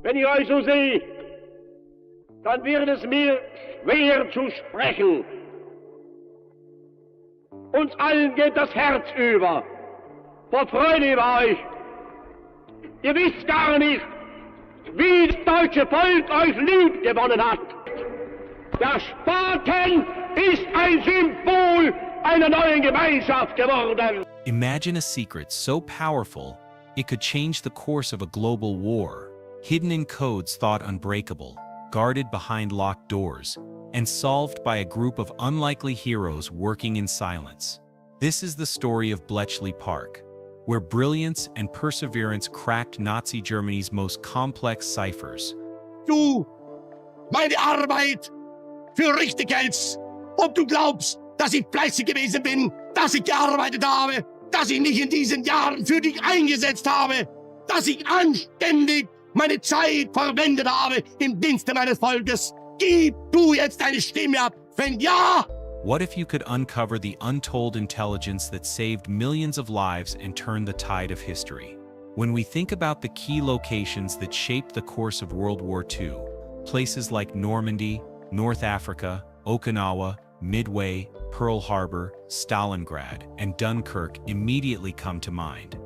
Wenn ich euch so sehe, dann wird es mir schwer zu sprechen. Uns allen geht das Herz über, vor Freude über euch. Ihr wisst gar nicht, wie das deutsche Volk euch lieb gewonnen hat. Der Spaten ist ein Symbol einer neuen Gemeinschaft geworden. Imagine a secret so powerful, it could change the course of a global war, hidden in codes thought unbreakable, guarded behind locked doors, and solved by a group of unlikely heroes working in silence. This is the story of Bletchley Park, where brilliance and perseverance cracked Nazi Germany's most complex ciphers. Du, meine Arbeit für richtig hältst, ob du glaubst, dass ich fleißig gewesen bin, dass ich gearbeitet habe, dass ich mich in diesen Jahren für dich eingesetzt habe, dass ich anständig meine Zeit verwendet habe im Dienste meines Volkes. Gib du jetzt deine Stimme ab, wenn ja! What if you could uncover the untold intelligence that saved millions of lives and turned the tide of history? When we think about the key locations that shaped the course of World War II, places like Normandy, North Africa, Okinawa, Midway, Pearl Harbor, Stalingrad, and Dunkirk immediately come to mind.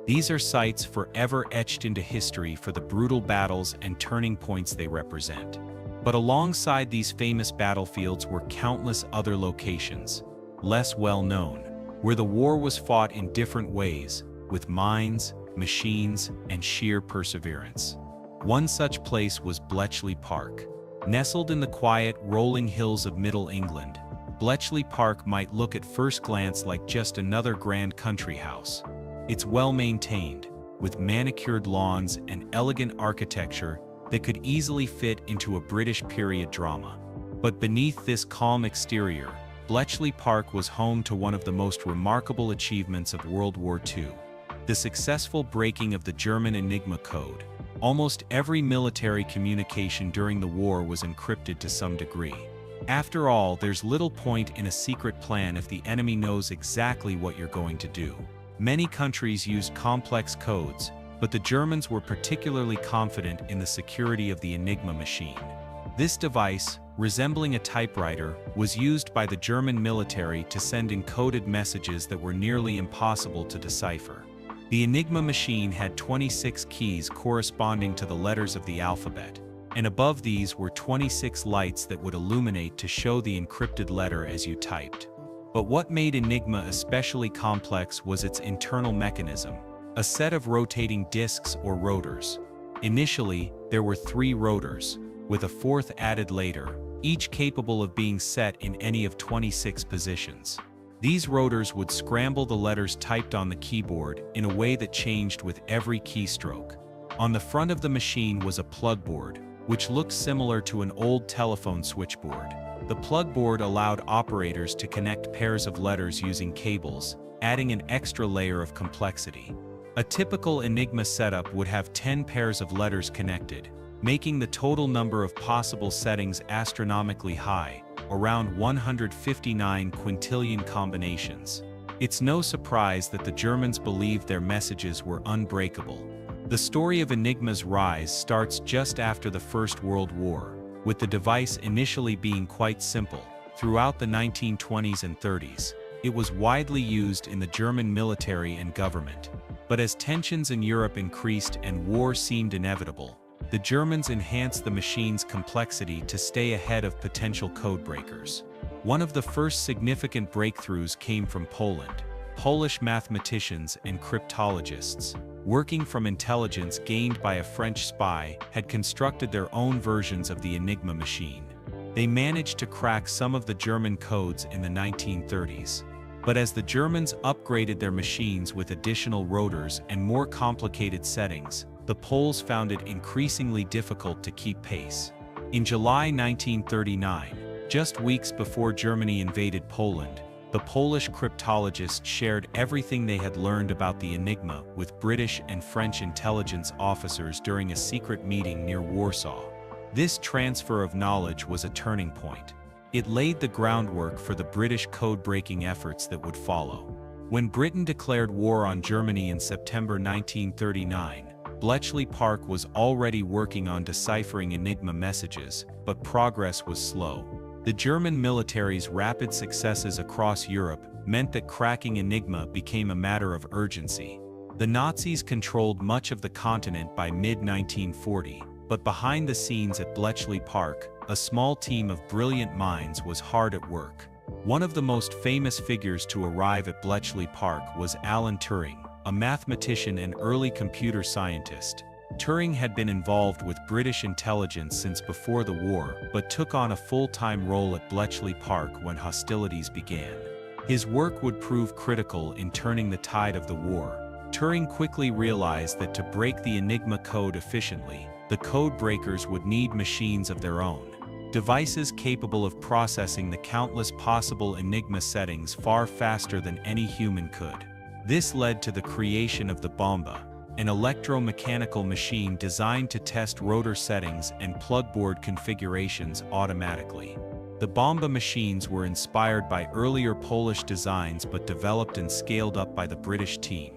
These are sites forever etched into history for the brutal battles and turning points they represent. But alongside these famous battlefields were countless other locations, less well known, where the war was fought in different ways, with mines, machines, and sheer perseverance. One such place was Bletchley Park. Nestled in the quiet, rolling hills of Middle England, Bletchley Park might look at first glance like just another grand country house. It's well-maintained, with manicured lawns and elegant architecture that could easily fit into a British period drama. But beneath this calm exterior, Bletchley Park was home to one of the most remarkable achievements of World War II, the successful breaking of the German Enigma code. Almost every military communication during the war was encrypted to some degree. After all, there's little point in a secret plan if the enemy knows exactly what you're going to do. Many countries used complex codes, but the Germans were particularly confident in the security of the Enigma machine. This device, resembling a typewriter, was used by the German military to send encoded messages that were nearly impossible to decipher. The Enigma machine had 26 keys corresponding to the letters of the alphabet, and above these were 26 lights that would illuminate to show the encrypted letter as you typed. But what made Enigma especially complex was its internal mechanism, a set of rotating disks or rotors. Initially, there were 3 rotors, with a 4th added later, each capable of being set in any of 26 positions. These rotors would scramble the letters typed on the keyboard in a way that changed with every keystroke. On the front of the machine was a plug board, which looked similar to an old telephone switchboard. The plug board allowed operators to connect pairs of letters using cables, adding an extra layer of complexity. A typical Enigma setup would have 10 pairs of letters connected, making the total number of possible settings astronomically high, around 159 quintillion combinations. It's no surprise that the Germans believed their messages were unbreakable. The story of Enigma's rise starts just after the First World War, with the device initially being quite simple. Throughout the 1920s and 30s, it was widely used in the German military and government. But as tensions in Europe increased and war seemed inevitable, the Germans enhanced the machine's complexity to stay ahead of potential codebreakers. One of the first significant breakthroughs came from Poland. Polish mathematicians and cryptologists, working from intelligence gained by a French spy, had constructed their own versions of the Enigma machine. They managed to crack some of the German codes in the 1930s. But as the Germans upgraded their machines with additional rotors and more complicated settings, the Poles found it increasingly difficult to keep pace. In July 1939, just weeks before Germany invaded Poland, the Polish cryptologists shared everything they had learned about the Enigma with British and French intelligence officers during a secret meeting near Warsaw. This transfer of knowledge was a turning point. It laid the groundwork for the British code-breaking efforts that would follow. When Britain declared war on Germany in September 1939, Bletchley Park was already working on deciphering Enigma messages, but progress was slow. The German military's rapid successes across Europe meant that cracking Enigma became a matter of urgency. The Nazis controlled much of the continent by mid-1940, but behind the scenes at Bletchley Park, a small team of brilliant minds was hard at work. One of the most famous figures to arrive at Bletchley Park was Alan Turing, a mathematician and early computer scientist. Turing had been involved with British intelligence since before the war, but took on a full-time role at Bletchley Park when hostilities began. His work would prove critical in turning the tide of the war. Turing quickly realized that to break the Enigma code efficiently, the code breakers would need machines of their own. Devices capable of processing the countless possible Enigma settings far faster than any human could. This led to the creation of the Bomba, an electromechanical machine designed to test rotor settings and plugboard configurations automatically. The Bomba machines were inspired by earlier Polish designs but developed and scaled up by the British team.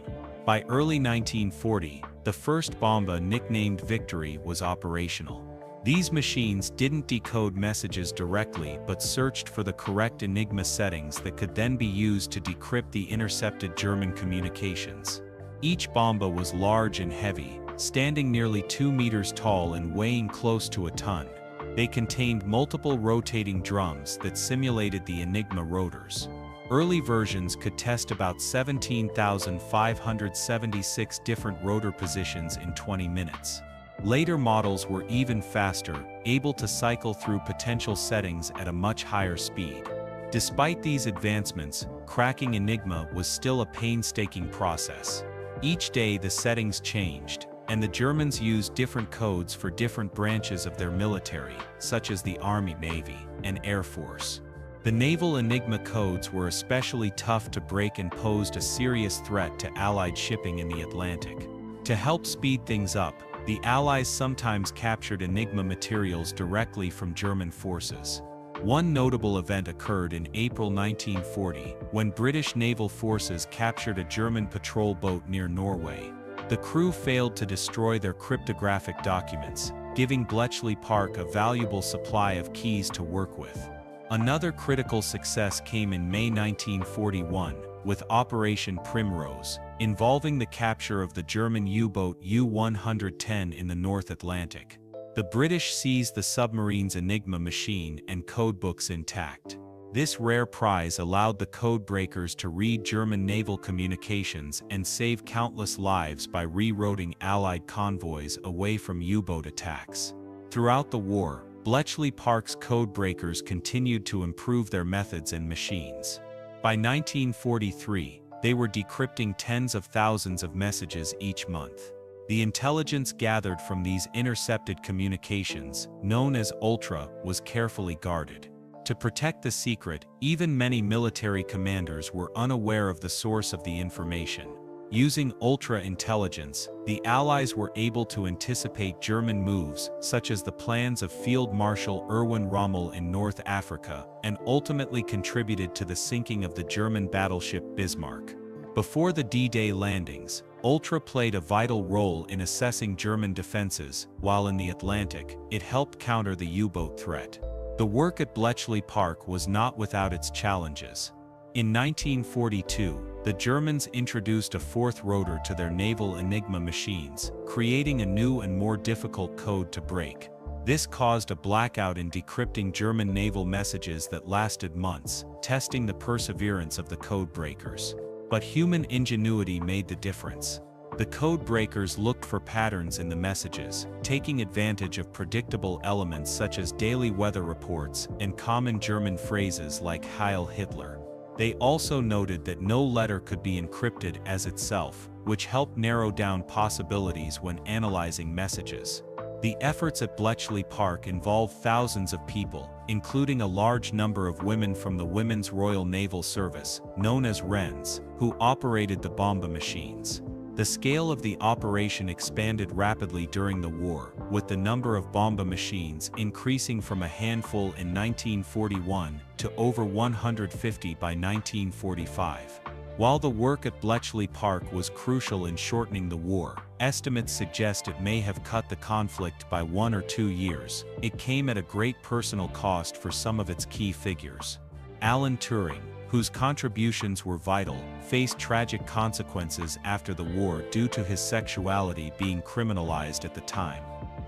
By early 1940, the first Bomba, nicknamed Victory, was operational. These machines didn't decode messages directly but searched for the correct Enigma settings that could then be used to decrypt the intercepted German communications. Each Bomba was large and heavy, standing nearly 2 meters tall and weighing close to a ton. They contained multiple rotating drums that simulated the Enigma rotors. Early versions could test about 17,576 different rotor positions in 20 minutes. Later models were even faster, able to cycle through potential settings at a much higher speed. Despite these advancements, cracking Enigma was still a painstaking process. Each day the settings changed, and the Germans used different codes for different branches of their military, such as the Army, Navy, and Air Force. The naval Enigma codes were especially tough to break and posed a serious threat to Allied shipping in the Atlantic. To help speed things up, the Allies sometimes captured Enigma materials directly from German forces. One notable event occurred in April 1940, when British naval forces captured a German patrol boat near Norway. The crew failed to destroy their cryptographic documents, giving Bletchley Park a valuable supply of keys to work with. Another critical success came in May 1941, with Operation Primrose, involving the capture of the German U-boat U-110 in the North Atlantic. The British seized the submarine's Enigma machine and codebooks intact. This rare prize allowed the code breakers to read German naval communications and save countless lives by rerouting Allied convoys away from U-boat attacks. Throughout the war, Bletchley Park's code breakers continued to improve their methods and machines. By 1943, they were decrypting tens of thousands of messages each month. The intelligence gathered from these intercepted communications, known as Ultra, was carefully guarded. To protect the secret, even many military commanders were unaware of the source of the information. Using Ultra intelligence, the Allies were able to anticipate German moves, such as the plans of Field Marshal Erwin Rommel in North Africa, and ultimately contributed to the sinking of the German battleship Bismarck. Before the D-Day landings, Ultra played a vital role in assessing German defenses, while in the Atlantic, it helped counter the U-boat threat. The work at Bletchley Park was not without its challenges. In 1942, the Germans introduced a fourth rotor to their naval Enigma machines, creating a new and more difficult code to break. This caused a blackout in decrypting German naval messages that lasted months, testing the perseverance of the code breakers. But human ingenuity made the difference. The code breakers looked for patterns in the messages, taking advantage of predictable elements such as daily weather reports and common German phrases like Heil Hitler. They also noted that no letter could be encrypted as itself, which helped narrow down possibilities when analyzing messages. The efforts at Bletchley Park involved thousands of people, including a large number of women from the Women's Royal Naval Service, known as Wrens, who operated the Bomba machines. The scale of the operation expanded rapidly during the war, with the number of Bomba machines increasing from a handful in 1941 to over 150 by 1945. While the work at Bletchley Park was crucial in shortening the war, estimates suggest it may have cut the conflict by 1 or 2 years. It came at a great personal cost for some of its key figures. Alan Turing, whose contributions were vital, faced tragic consequences after the war due to his sexuality being criminalized at the time.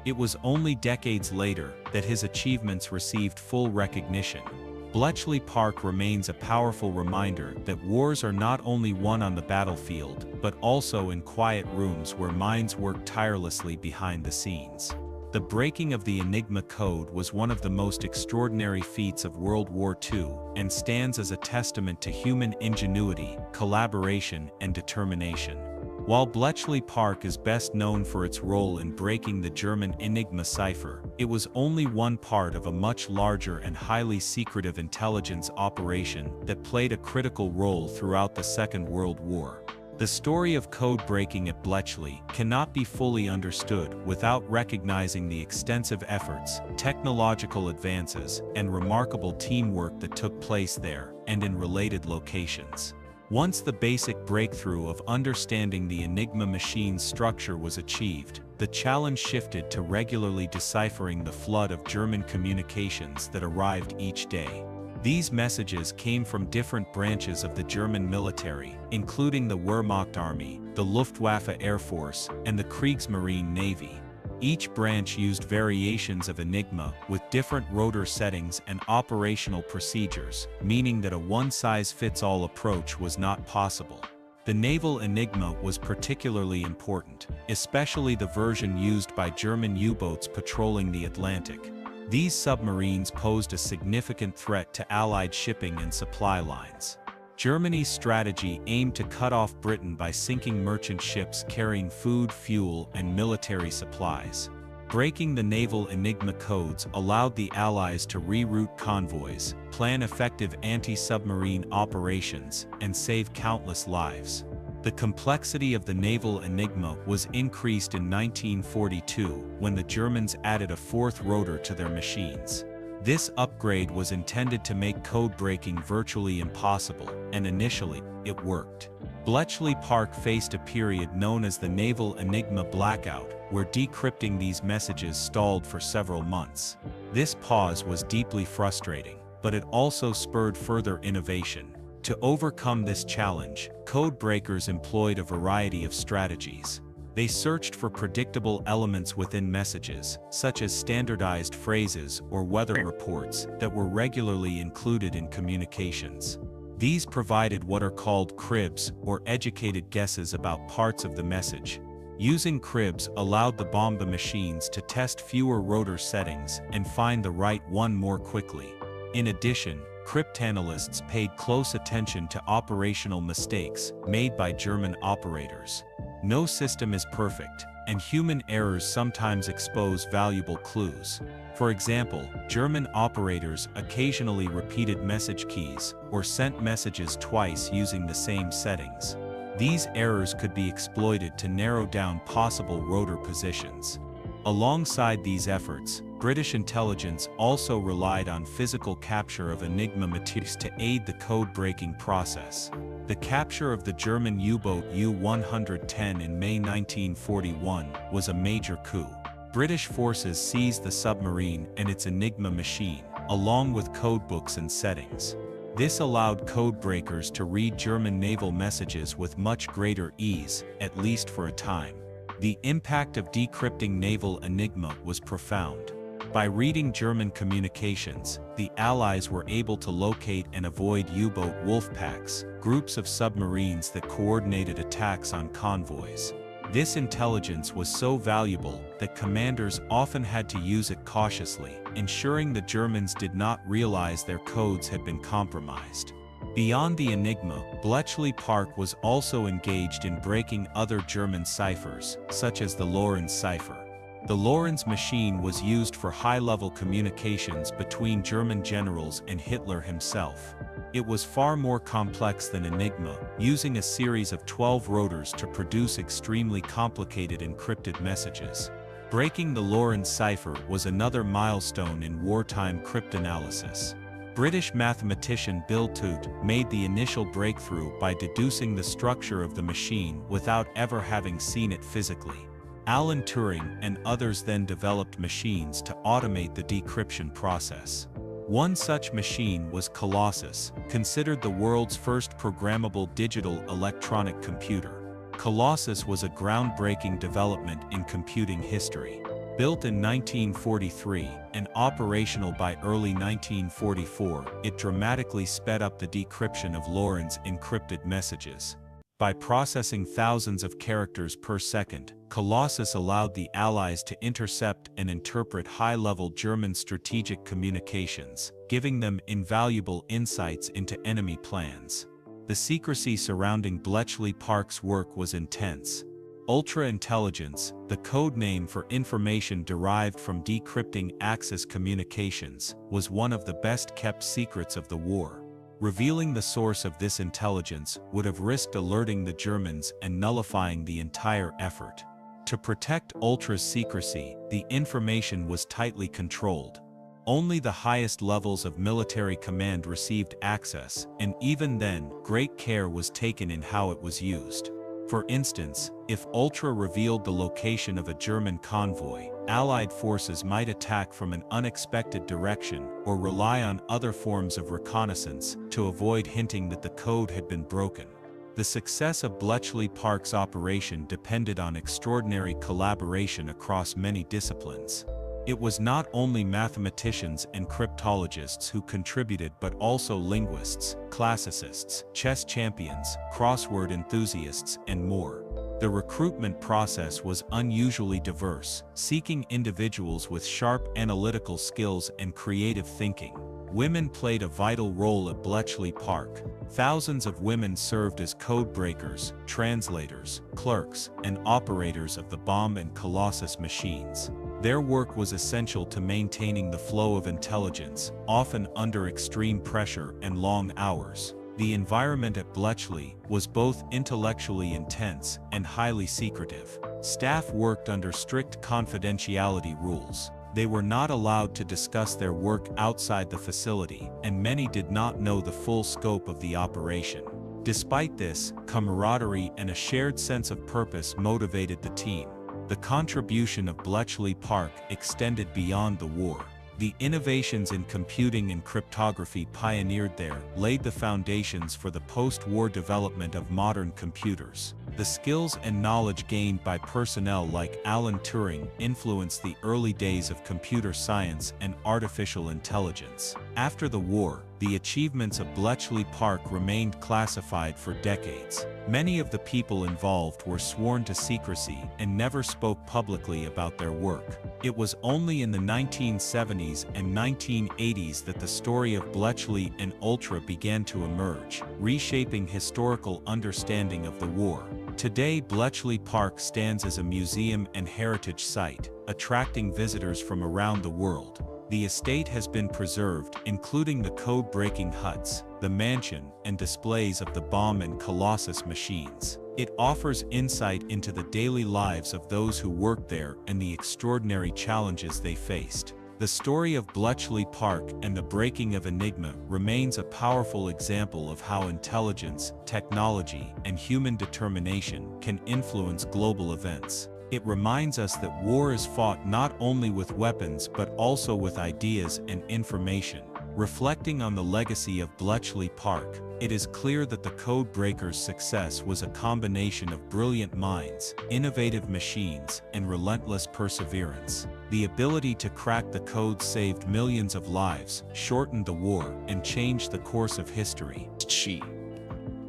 It was only decades later that his achievements received full recognition. Bletchley Park remains a powerful reminder that wars are not only won on the battlefield, but also in quiet rooms where minds work tirelessly behind the scenes. The breaking of the Enigma code was one of the most extraordinary feats of World War II and stands as a testament to human ingenuity, collaboration, and determination. While Bletchley Park is best known for its role in breaking the German Enigma cipher, it was only one part of a much larger and highly secretive intelligence operation that played a critical role throughout the Second World War. The story of code breaking at Bletchley cannot be fully understood without recognizing the extensive efforts, technological advances, and remarkable teamwork that took place there and in related locations. Once the basic breakthrough of understanding the Enigma machine's structure was achieved, the challenge shifted to regularly deciphering the flood of German communications that arrived each day. These messages came from different branches of the German military, including the Wehrmacht Army, the Luftwaffe Air Force, and the Kriegsmarine Navy. Each branch used variations of Enigma with different rotor settings and operational procedures, meaning that a one-size-fits-all approach was not possible. The naval Enigma was particularly important, especially the version used by German U-boats patrolling the Atlantic. These submarines posed a significant threat to Allied shipping and supply lines. Germany's strategy aimed to cut off Britain by sinking merchant ships carrying food, fuel, and military supplies. Breaking the naval Enigma codes allowed the Allies to reroute convoys, plan effective anti-submarine operations, and save countless lives. The complexity of the naval Enigma was increased in 1942 when the Germans added a fourth rotor to their machines. This upgrade was intended to make code breaking virtually impossible, and initially, it worked. Bletchley Park faced a period known as the Naval Enigma Blackout, where decrypting these messages stalled for several months. This pause was deeply frustrating, but it also spurred further innovation. To overcome this challenge, code breakers employed a variety of strategies. They searched for predictable elements within messages, such as standardized phrases or weather reports that were regularly included in communications. These provided what are called cribs, or educated guesses about parts of the message. Using cribs allowed the bomba machines to test fewer rotor settings and find the right one more quickly. In addition, cryptanalysts paid close attention to operational mistakes made by German operators. No system is perfect, and human errors sometimes expose valuable clues. For example, German operators occasionally repeated message keys or sent messages twice using the same settings. These errors could be exploited to narrow down possible rotor positions. Alongside these efforts, British intelligence also relied on physical capture of Enigma materials to aid the code-breaking process. The capture of the German U-boat U-110 in May 1941 was a major coup. British forces seized the submarine and its Enigma machine, along with codebooks and settings. This allowed code breakers to read German naval messages with much greater ease, at least for a time. The impact of decrypting naval Enigma was profound. By reading German communications, the Allies were able to locate and avoid U-boat wolf packs, groups of submarines that coordinated attacks on convoys. This intelligence was so valuable that commanders often had to use it cautiously, ensuring the Germans did not realize their codes had been compromised. Beyond the Enigma, Bletchley Park was also engaged in breaking other German ciphers, such as the Lorenz cipher. The Lorenz machine was used for high-level communications between German generals and Hitler himself. It was far more complex than Enigma, using a series of 12 rotors to produce extremely complicated encrypted messages. Breaking the Lorenz cipher was another milestone in wartime cryptanalysis. British mathematician Bill Toote made the initial breakthrough by deducing the structure of the machine without ever having seen it physically. Alan Turing and others then developed machines to automate the decryption process. One such machine was Colossus, considered the world's first programmable digital electronic computer. Colossus was a groundbreaking development in computing history. Built in 1943 and operational by early 1944, it dramatically sped up the decryption of Lorenz encrypted messages. By processing thousands of characters per second, Colossus allowed the Allies to intercept and interpret high-level German strategic communications, giving them invaluable insights into enemy plans. The secrecy surrounding Bletchley Park's work was intense. Ultra-intelligence, the code name for information derived from decrypting Axis communications, was one of the best-kept secrets of the war. Revealing the source of this intelligence would have risked alerting the Germans and nullifying the entire effort. To protect Ultra's secrecy, the information was tightly controlled. Only the highest levels of military command received access, and even then, great care was taken in how it was used. For instance, if Ultra revealed the location of a German convoy, Allied forces might attack from an unexpected direction or rely on other forms of reconnaissance to avoid hinting that the code had been broken. The success of Bletchley Park's operation depended on extraordinary collaboration across many disciplines. It was not only mathematicians and cryptologists who contributed but also linguists, classicists, chess champions, crossword enthusiasts, and more. The recruitment process was unusually diverse, seeking individuals with sharp analytical skills and creative thinking. Women played a vital role at Bletchley Park. Thousands of women served as code breakers, translators, clerks, and operators of the bomb and Colossus machines. Their work was essential to maintaining the flow of intelligence, often under extreme pressure and long hours. The environment at Bletchley was both intellectually intense and highly secretive. Staff worked under strict confidentiality rules. They were not allowed to discuss their work outside the facility, and many did not know the full scope of the operation. Despite this, camaraderie and a shared sense of purpose motivated the team. The contribution of Bletchley Park extended beyond the war. The innovations in computing and cryptography pioneered there laid the foundations for the post-war development of modern computers. The skills and knowledge gained by personnel like Alan Turing influenced the early days of computer science and artificial intelligence. After the war, the achievements of Bletchley Park remained classified for decades. Many of the people involved were sworn to secrecy and never spoke publicly about their work. It was only in the 1970s and 1980s that the story of Bletchley and Ultra began to emerge, reshaping historical understanding of the war. Today, Bletchley Park stands as a museum and heritage site, attracting visitors from around the world. The estate has been preserved, including the code-breaking huts, the mansion, and displays of the bomb and Colossus machines. It offers insight into the daily lives of those who worked there and the extraordinary challenges they faced. The story of Bletchley Park and the breaking of Enigma remains a powerful example of how intelligence, technology, and human determination can influence global events. It reminds us that war is fought not only with weapons but also with ideas and information. Reflecting on the legacy of Bletchley Park, it is clear that the code breakers' success was a combination of brilliant minds, innovative machines, and relentless perseverance. The ability to crack the code saved millions of lives, shortened the war, and changed the course of history.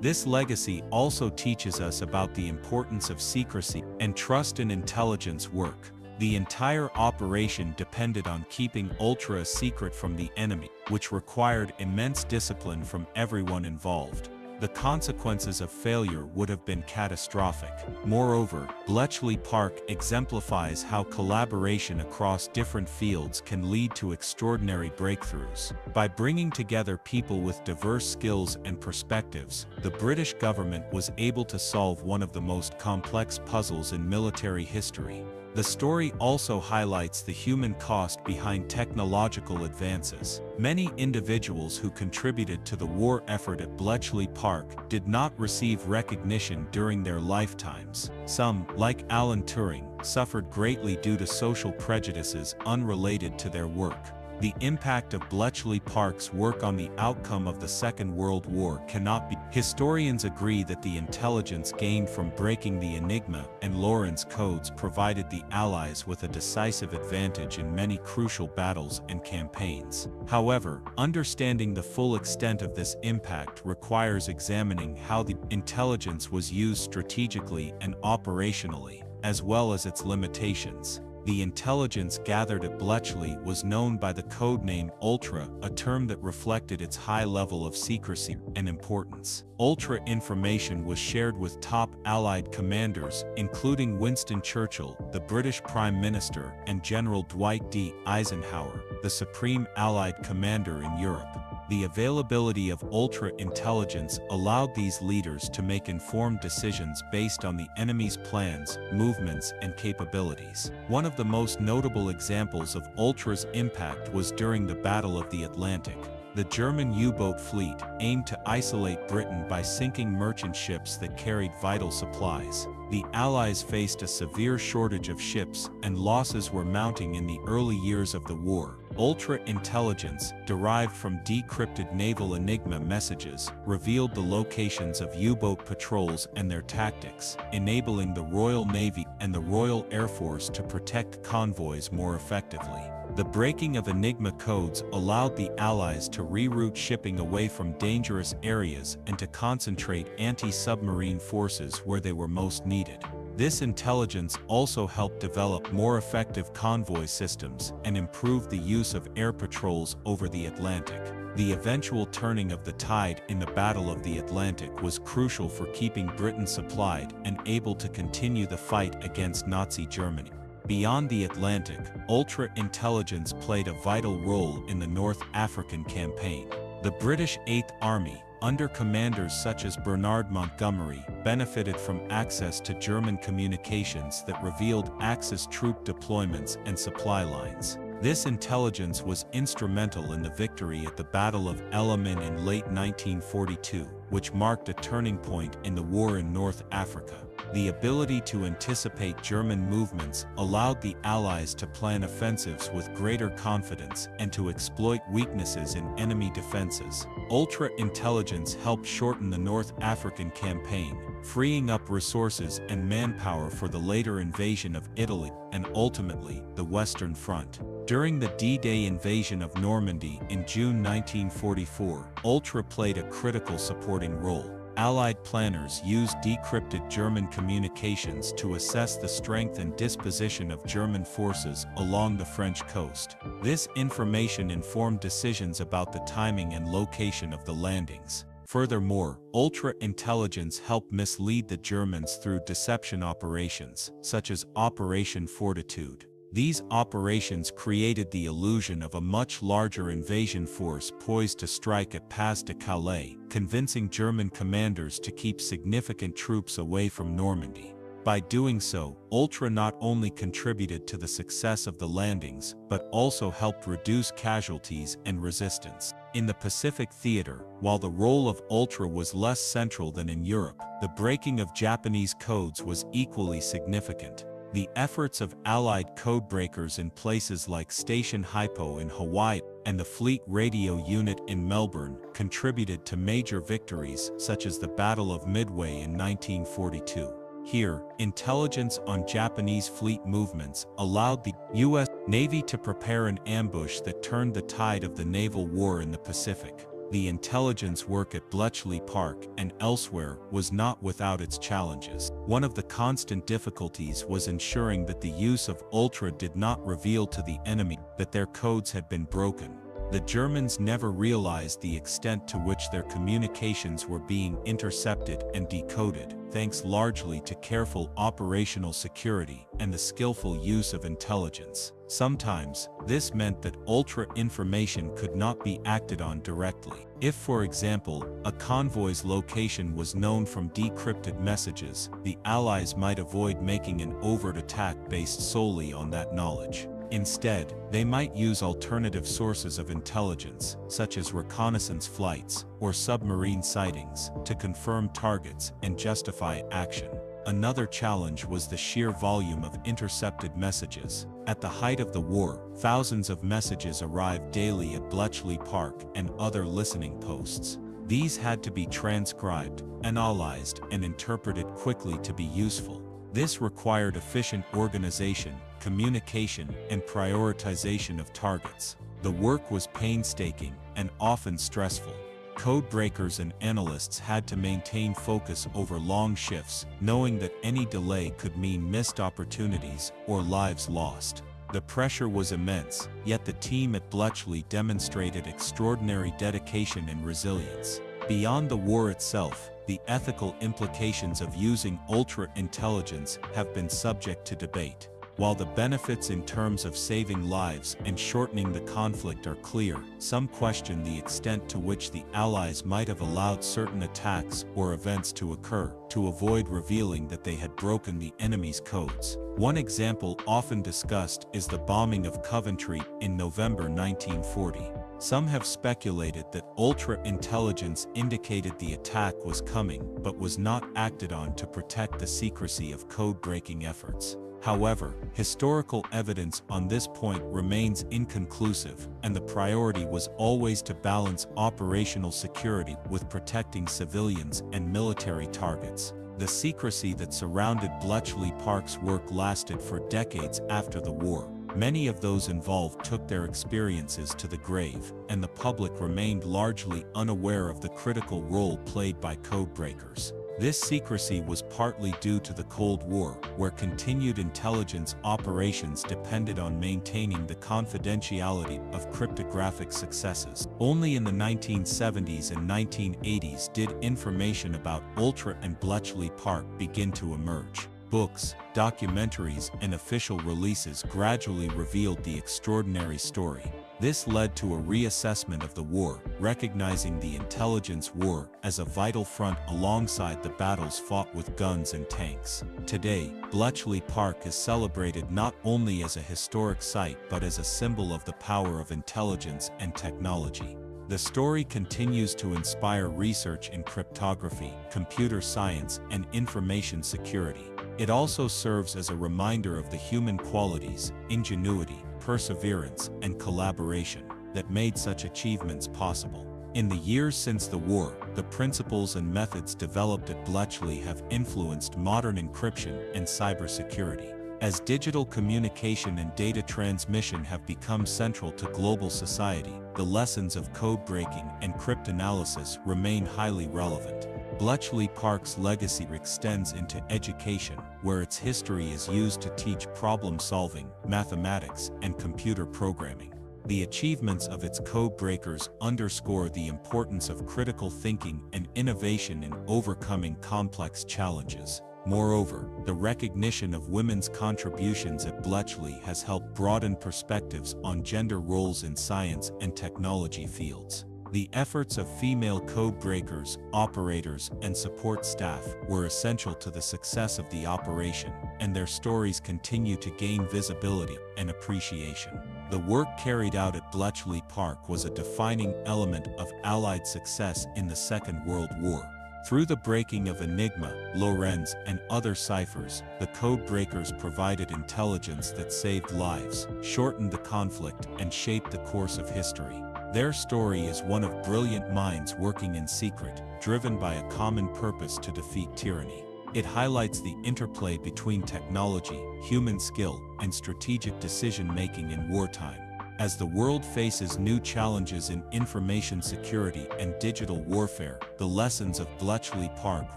This legacy also teaches us about the importance of secrecy and trust in intelligence work. The entire operation depended on keeping Ultra a secret from the enemy, which required immense discipline from everyone involved. The consequences of failure would have been catastrophic. Moreover, Bletchley Park exemplifies how collaboration across different fields can lead to extraordinary breakthroughs. By bringing together people with diverse skills and perspectives, the British government was able to solve one of the most complex puzzles in military history. The story also highlights the human cost behind technological advances. Many individuals who contributed to the war effort at Bletchley Park did not receive recognition during their lifetimes. Some, like Alan Turing, suffered greatly due to social prejudices unrelated to their work. The impact of Bletchley Park's work on the outcome of the Second World War cannot be. Historians agree that the intelligence gained from breaking the Enigma and Lorentz codes provided the Allies with a decisive advantage in many crucial battles and campaigns. However, understanding the full extent of this impact requires examining how the intelligence was used strategically and operationally, as well as its limitations. The intelligence gathered at Bletchley was known by the code name Ultra, a term that reflected its high level of secrecy and importance. Ultra information was shared with top Allied commanders, including Winston Churchill, the British Prime Minister, and General Dwight D. Eisenhower, the supreme Allied commander in Europe. The availability of ultra-intelligence allowed these leaders to make informed decisions based on the enemy's plans, movements, and capabilities. One of the most notable examples of Ultra's impact was during the Battle of the Atlantic. The German U-boat fleet aimed to isolate Britain by sinking merchant ships that carried vital supplies. The Allies faced a severe shortage of ships, and losses were mounting in the early years of the war. Ultra-intelligence, derived from decrypted naval Enigma messages, revealed the locations of U-boat patrols and their tactics, enabling the Royal Navy and the Royal Air Force to protect convoys more effectively. The breaking of Enigma codes allowed the Allies to reroute shipping away from dangerous areas and to concentrate anti-submarine forces where they were most needed. This intelligence also helped develop more effective convoy systems and improve the use of air patrols over the Atlantic. The eventual turning of the tide in the Battle of the Atlantic was crucial for keeping Britain supplied and able to continue the fight against Nazi Germany. Beyond the Atlantic, ultra-intelligence played a vital role in the North African campaign. The British 8th Army, under commanders such as Bernard Montgomery, benefited from access to German communications that revealed Axis troop deployments and supply lines. This intelligence was instrumental in the victory at the Battle of El Alamein in late 1942, which marked a turning point in the war in North Africa. The ability to anticipate German movements allowed the Allies to plan offensives with greater confidence and to exploit weaknesses in enemy defenses. Ultra-intelligence helped shorten the North African campaign, freeing up resources and manpower for the later invasion of Italy and ultimately the Western Front. During the D-Day invasion of Normandy in June 1944, Ultra played a critical supporting role. Allied planners used decrypted German communications to assess the strength and disposition of German forces along the French coast. This information informed decisions about the timing and location of the landings. Furthermore, ultra-intelligence helped mislead the Germans through deception operations, such as Operation Fortitude. These operations created the illusion of a much larger invasion force poised to strike at Pas de Calais, convincing German commanders to keep significant troops away from Normandy. By doing so, Ultra not only contributed to the success of the landings, but also helped reduce casualties and resistance. In the Pacific theater, while the role of Ultra was less central than in Europe, the breaking of Japanese codes was equally significant. The efforts of Allied codebreakers in places like Station Hypo in Hawaii and the Fleet Radio Unit in Melbourne contributed to major victories such as the Battle of Midway in 1942. Here, intelligence on Japanese fleet movements allowed the U.S. Navy to prepare an ambush that turned the tide of the naval war in the Pacific. The intelligence work at Bletchley Park and elsewhere was not without its challenges. One of the constant difficulties was ensuring that the use of Ultra did not reveal to the enemy that their codes had been broken. The Germans never realized the extent to which their communications were being intercepted and decoded, thanks largely to careful operational security and the skillful use of intelligence. Sometimes, this meant that ultra information could not be acted on directly. If, for example, a convoy's location was known from decrypted messages, the Allies might avoid making an overt attack based solely on that knowledge. Instead, they might use alternative sources of intelligence, such as reconnaissance flights or submarine sightings, to confirm targets and justify action. Another challenge was the sheer volume of intercepted messages. At the height of the war, thousands of messages arrived daily at Bletchley Park and other listening posts. These had to be transcribed, analyzed, and interpreted quickly to be useful. This required efficient organization, communication, and prioritization of targets. The work was painstaking and often stressful. Code breakers and analysts had to maintain focus over long shifts, knowing that any delay could mean missed opportunities or lives lost. The pressure was immense, yet the team at Bletchley demonstrated extraordinary dedication and resilience. Beyond the war itself, the ethical implications of using ultra-intelligence have been subject to debate. While the benefits in terms of saving lives and shortening the conflict are clear, some question the extent to which the Allies might have allowed certain attacks or events to occur, to avoid revealing that they had broken the enemy's codes. One example often discussed is the bombing of Coventry in November 1940. Some have speculated that ultra-intelligence indicated the attack was coming but was not acted on to protect the secrecy of code-breaking efforts. However, historical evidence on this point remains inconclusive, and the priority was always to balance operational security with protecting civilians and military targets. The secrecy that surrounded Bletchley Park's work lasted for decades after the war. Many of those involved took their experiences to the grave, and the public remained largely unaware of the critical role played by codebreakers. This secrecy was partly due to the Cold War, where continued intelligence operations depended on maintaining the confidentiality of cryptographic successes. Only in the 1970s and 1980s did information about Ultra and Bletchley Park begin to emerge. Books, documentaries, and official releases gradually revealed the extraordinary story. This led to a reassessment of the war, recognizing the intelligence war as a vital front alongside the battles fought with guns and tanks. Today, Bletchley Park is celebrated not only as a historic site but as a symbol of the power of intelligence and technology. The story continues to inspire research in cryptography, computer science, and information security. It also serves as a reminder of the human qualities, ingenuity, perseverance, and collaboration that made such achievements possible. In the years since the war, the principles and methods developed at Bletchley have influenced modern encryption and cybersecurity. As digital communication and data transmission have become central to global society, the lessons of code breaking and cryptanalysis remain highly relevant. Bletchley Park's legacy extends into education, where its history is used to teach problem-solving, mathematics, and computer programming. The achievements of its code breakers underscore the importance of critical thinking and innovation in overcoming complex challenges. Moreover, the recognition of women's contributions at Bletchley has helped broaden perspectives on gender roles in science and technology fields. The efforts of female code breakers, operators, and support staff were essential to the success of the operation, and their stories continue to gain visibility and appreciation. The work carried out at Bletchley Park was a defining element of Allied success in the Second World War. Through the breaking of Enigma, Lorenz, and other ciphers, the code breakers provided intelligence that saved lives, shortened the conflict, and shaped the course of history. Their story is one of brilliant minds working in secret, driven by a common purpose to defeat tyranny. It highlights the interplay between technology, human skill, and strategic decision-making in wartime. As the world faces new challenges in information security and digital warfare, the lessons of Bletchley Park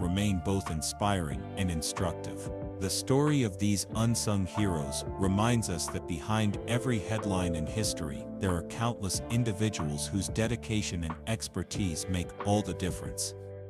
remain both inspiring and instructive. The story of these unsung heroes reminds us that behind every headline in history, there are countless individuals whose dedication and expertise make all the difference.